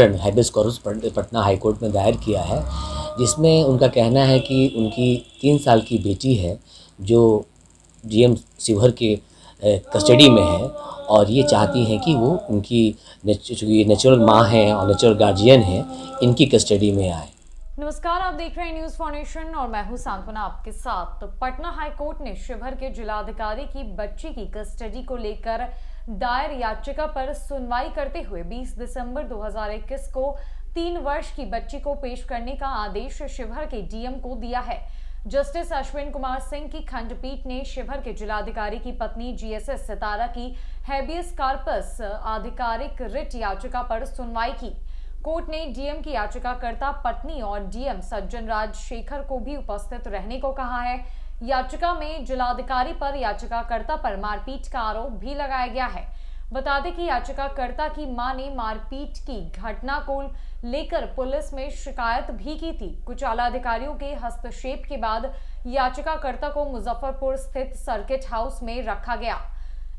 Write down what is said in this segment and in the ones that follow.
हैबेस corpus Patna high court में दायर किया है, जिसमें उनका कहना है कि उनकी 3 साल की बेटी है जो डीएम शिवहर के कस्टडी में है और ये चाहती हैं कि वो उनकी चूँकि नेचुरल माँ हैं और नेचुरल गार्जियन हैं, इनकी कस्टडी में आए। नमस्कार, आप देख रहे हैं न्यूज फाउंडेशन और मैं हूं सांत्वना आपके साथ। तो पटना हाईकोर्ट ने शिवहर के जिलाधिकारी की बच्ची की कस्टडी को लेकर दायर याचिका पर सुनवाई करते हुए 20 दिसंबर 2021 को 3 वर्ष की बच्ची को पेश करने का आदेश शिवहर के डीएम को दिया है। जस्टिस अश्विन कुमार सिंह की खंडपीठ ने शिवहर के जिलाधिकारी की पत्नी जीएसएस सितारा की हैबियस कॉर्पस आधिकारिक रिट याचिका पर सुनवाई की। कोर्ट ने डीएम की याचिकाकर्ता पत्नी और डीएम सज्जन राज शेखर को भी उपस्थित रहने को कहा है। याचिका में जिलाधिकारी पर याचिकाकर्ता पर मारपीट का आरोप भी लगाया गया है। बता दें कि याचिकाकर्ता की मां ने मारपीट की घटना को लेकर पुलिस में शिकायत भी की थी। कुछ आला अधिकारियों के हस्तक्षेप के बाद याचिकाकर्ता को मुजफ्फरपुर स्थित सर्किट हाउस में रखा गया।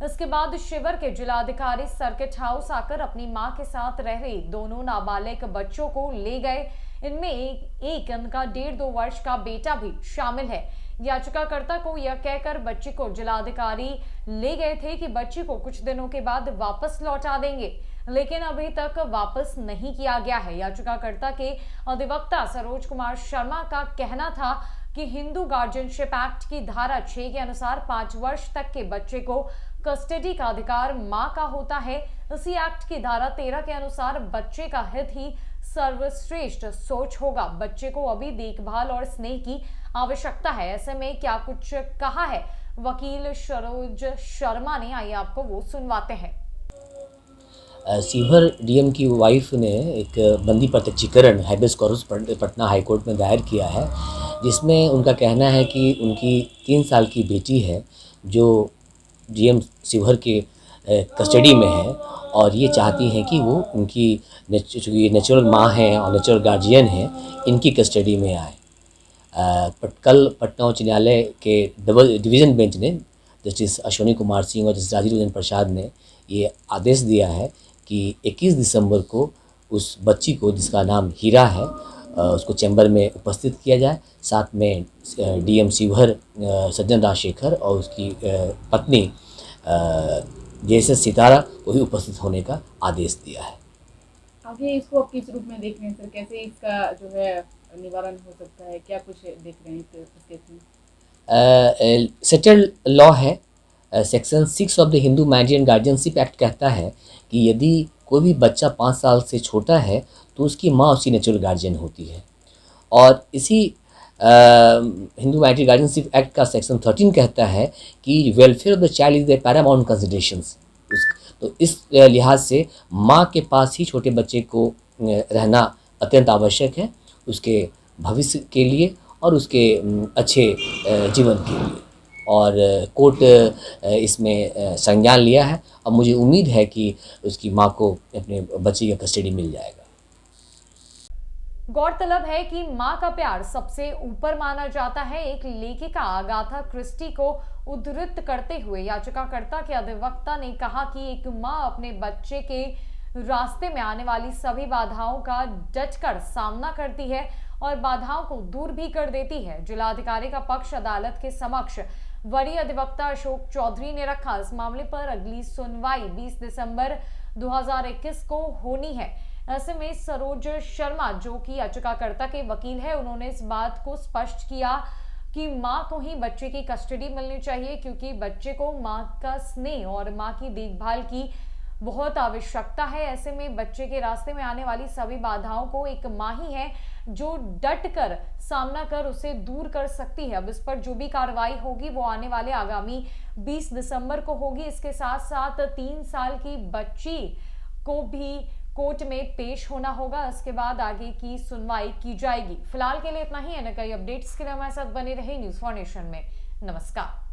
इसके बाद शिवहर के जिलाधिकारी सर्किट हाउस आकर अपनी मां के साथ रह रहे दोनों नाबालिग बच्चों को ले गए। इनमें एक इनका 1.5-2 वर्ष का बेटा भी शामिल है। याचिकाकर्ता को यह कहकर बच्ची को जिलाधिकारी ले गए थे कि बच्ची को कुछ दिनों के बाद वापस लौटा देंगे, लेकिन अभी तक वापस नहीं किया गया है। याचिकाकर्ता के अधिवक्ता सरोज कुमार शर्मा का कहना था कि हिंदू गार्जियनशिप एक्ट की धारा 6 के अनुसार 5 वर्ष तक के बच्चे को कस्टडी का अधिकार मां का होता है। इसी एक्ट की धारा 13 के अनुसार बच्चे का हित ही सर्वश्रेष्ठ सोच होगा। बच्चे को अभी देखभाल और स्नेह की आवश्यकता है। ऐसे में क्या कुछ कहा है वकील सरोज शर्मा ने, आइए आपको वो सुनवाते हैं। शिवहर डीएम की वाइफ ने एक बंदी प्रत्यक्षीकरण हैबेस कॉर्पस पटना हाई कोर्ट में दायर किया है, जिसमें उनका कहना है कि उनकी 3 साल की बेटी है जो डीएम शिवहर के कस्टडी में है और ये चाहती हैं कि वो उनकी चूँकि नेचुरल माँ हैं और नेचुरल गार्जियन हैं, इनकी कस्टडी में आए। कल पटना उच्च न्यायालय के डबल डिवीज़न बेंच ने जस्टिस अश्विनी कुमार सिंह और जस्टिस राजीव रंजन प्रसाद ने ये आदेश दिया है कि 21 दिसंबर को उस बच्ची को, जिसका नाम हीरा है, उसको चैम्बर में उपस्थित किया जाए। साथ में डीएम शिवहर सज्जन राज शेखर और उसकी पत्नी जीएसएस सितारा को भी उपस्थित होने का आदेश दिया है। आगे इसको आप किस रूप में देख रहे हैं सर? कैसे इसका जो है निवारण हो सकता है? क्या कुछ देख रहे हैं इस केस में? सेटल्ड लॉ है। Section 6 of the Hindu marriage and guardianship act कहता है कि यदि कोई भी बच्चा 5 साल से छोटा है तो उसकी माँ उसकी नेचुरल गार्जियन होती है। और इसी हिंदू मैरिज गार्जियनशिप एक्ट का सेक्शन 13 कहता है कि welfare of the child is the Paramount considerations. तो इस लिहाज से माँ के पास ही छोटे बच्चे को रहना अत्यंत आवश्यक है, उसके भविष्य के लिए और उसके अच्छे जीवन के लिए। और कोर्ट इसमें संज्ञान लिया है। अब मुझे उम्मीद है कि उसकी मां को अपने बच्चे की कस्टडी मिल जाएगा। गौरतलब है कि मां का प्यार सबसे ऊपर माना जाता है। एक लेखिका अगाथा क्रिस्टी को उद्धृत करते हुए याचिकाकर्ता के अधिवक्ता ने कहा कि एक मां अपने बच्चे के रास्ते में आने वाली सभी बाधाओं का डटकर सामना करती है और बाधाओं को दूर भी कर देती है। जिलाधिकारी का पक्ष अदालत के समक्ष वरीय अधिवक्ता अशोक चौधरी ने रखा। इस मामले पर अगली सुनवाई 20 दिसंबर 2021 को होनी है। ऐसे में सरोज शर्मा, जो कि याचिकाकर्ता के वकील है, उन्होंने इस बात को स्पष्ट किया कि मां को ही बच्चे की कस्टडी मिलनी चाहिए, क्योंकि बच्चे को मां का स्नेह और मां की देखभाल की बहुत आवश्यकता है। ऐसे में बच्चे के रास्ते में आने वाली सभी बाधाओं को एक मां ही है जो डट कर सामना कर उसे दूर कर सकती है। अब इस पर जो भी कार्रवाई होगी वो आने वाले आगामी 20 दिसंबर को होगी। इसके साथ साथ 3 साल की बच्ची को भी कोर्ट में पेश होना होगा। इसके बाद आगे की सुनवाई की जाएगी। फिलहाल के लिए इतना ही है। कई अपडेट्स के लिए हमारे साथ बने रहे न्यूज फाउंडेशन में। नमस्कार।